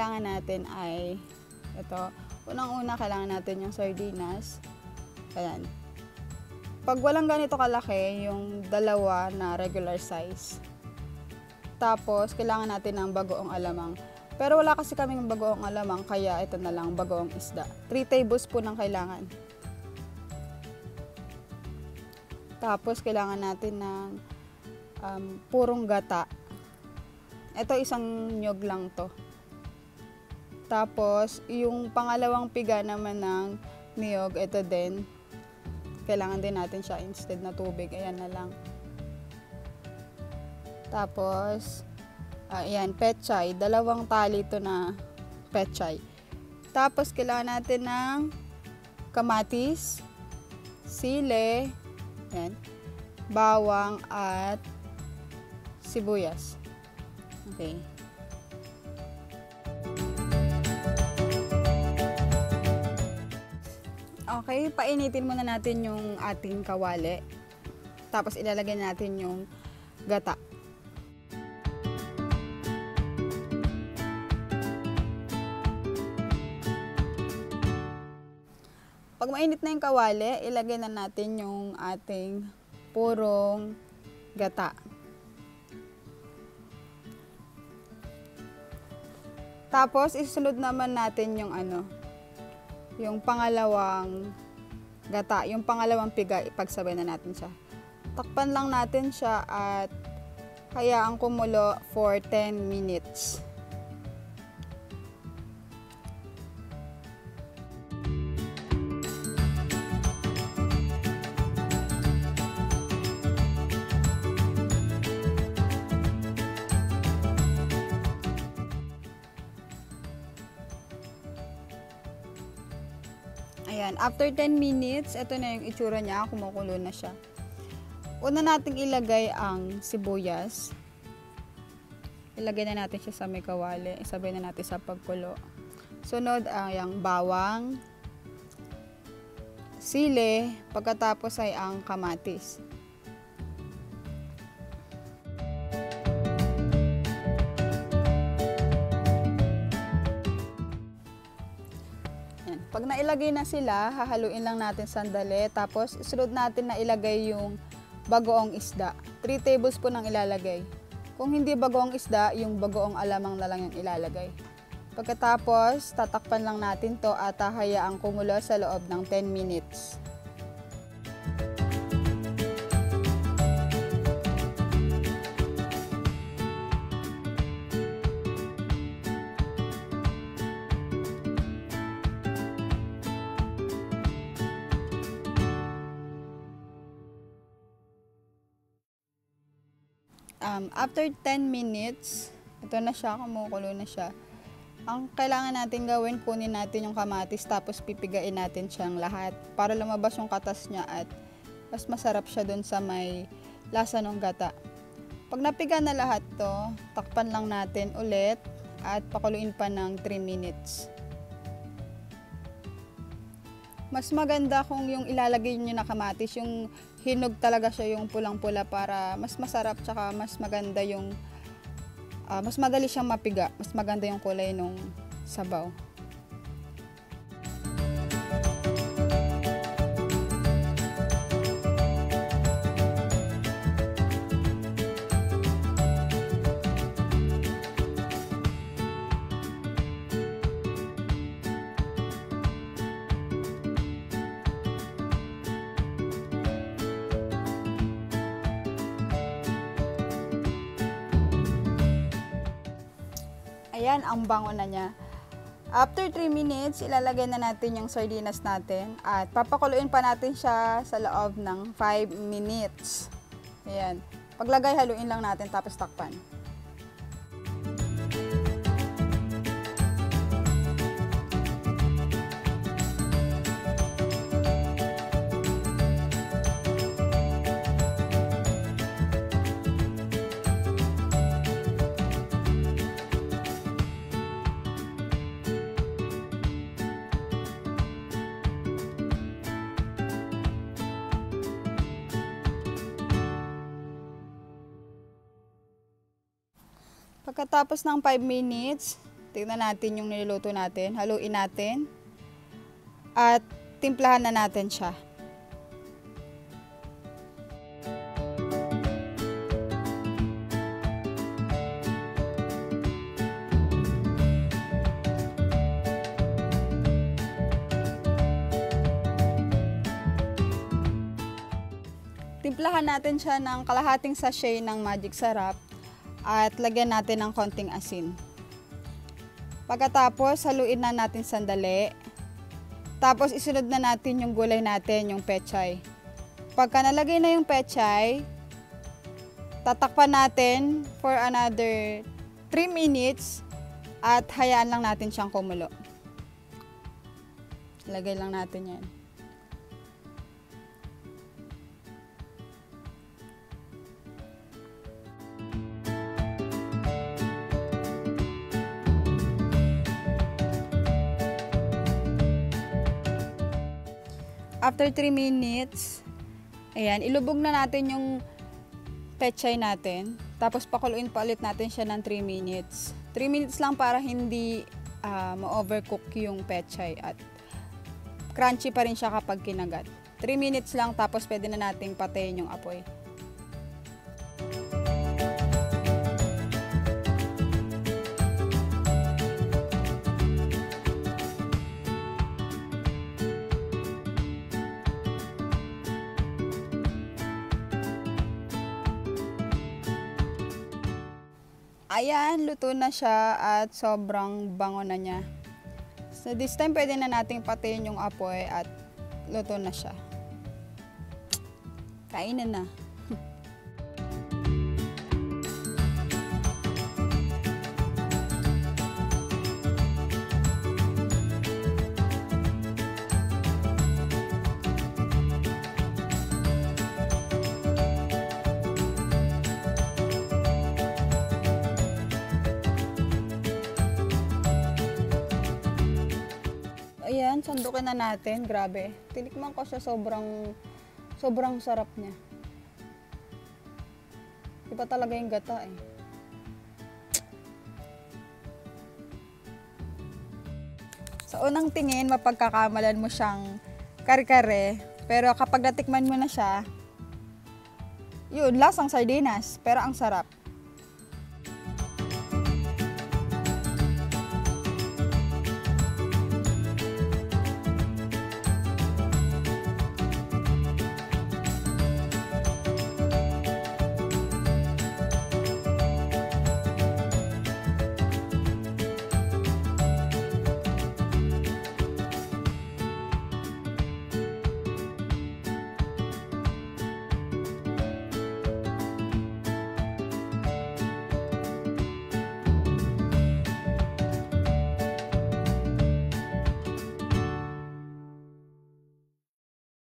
kailangan natin ay ito. Unang-una, kailangan natin yung sardinas. Ayan. Pag walang ganito kalaki, yung dalawa na regular size. Tapos, kailangan natin ng bagoong alamang. Pero wala kasi kaming bagoong alamang, kaya ito na lang, bagoong isda. 3 tablespoon ang kailangan. Tapos, kailangan natin ng purong gata. Ito, isang nyog lang to. Tapos, yung pangalawang piga naman ng niyog, ito din. Kailangan din natin siya instead na tubig. Ayan na lang. Tapos, ayan, petchay. 2 tali ito na petchay. Tapos, kailangan natin ng kamatis, sili, ayan, bawang, at sibuyas. Okay. Okay, painitin muna natin yung ating kawali. Tapos ilalagay natin yung gata. Pag mainit na yung kawali, ilagay na natin yung ating purong gata. Tapos isunod naman natin yung yung pangalawang gata, yung pangalawang piga, ipagsabay na natin siya. Takpan lang natin siya at hayaang kumulo for 10 minutes. Ayan, after 10 minutes, ito na yung itsura niya, kumukulo na siya. Una nating ilagay ang sibuyas. Ilagay na natin siya sa may kawali, isabay na natin sa pagkulo. Sunod ang bawang, sili, pagkatapos ay ang kamatis. Pag nailagay na sila, hahaluin lang natin sandali. Tapos, isunod natin na ilagay yung bagoong isda. 3 tablespoon ang ilalagay. Kung hindi bagoong isda, yung bagoong alamang na lang yung ilalagay. Pagkatapos, tatakpan lang natin to at hahayaang kumulo sa loob ng 10 minutes. After 10 minutes, ito na siya, kumukulo na siya. Ang kailangan natin gawin, kunin natin yung kamatis tapos pipigain natin siyang lahat para lumabas yung katas niya at mas masarap siya dun sa may lasa ng gata. Pag napiga na lahat to, takpan lang natin ulit at pakuluin pa ng 3 minutes. Mas maganda kung yung ilalagay nyo na kamatis, yung hinog talaga siya, yung pulang-pula, para mas masarap, tsaka mas maganda yung, mas madali siyang mapiga, mas maganda yung kulay ng sabaw. Ayan, ang bango na niya. After 3 minutes, ilalagay na natin yung sardinas natin at papakuluin pa natin siya sa loob ng 5 minutes. Ayan. Paglagay, haluin lang natin tapos takpan. Pagkatapos ng 5 minutes, Tingnan natin yung niluluto natin. Haluin natin. At timplahan na natin siya. Timplahan natin siya ng kalahating sachet ng magic sarap at lagyan natin ng konting asin. Pagkatapos, haluin na natin sandali. Tapos isunod na natin yung gulay natin, yung petchay. Pagka nalagay na yung petchay, tatakpan natin for another 3 minutes at hayaan lang natin siyang kumulo. Lagay lang natin yan. After 3 minutes, ayan, ilubog na natin yung petchay natin. Tapos pakuluin pa ulit natin siya ng 3 minutes. 3 minutes lang para hindi ma-overcook yung petchay at crunchy pa rin siya kapag kinagat. 3 minutes lang tapos pwede na nating patayin yung apoy. Ayan, luto na siya at sobrang bango na niya. So this time pwede na nating patayin yung apoy at luto na siya. Kainan na. Ayan, sandukin na natin. Grabe. Tinikman ko siya, sobrang sarap niya. Iba talaga yung gata eh. Sa unang tingin, mapagkakamalan mo siyang kare-kare. Pero kapag natikman mo na siya, yun, lasang sardinas. Pero ang sarap.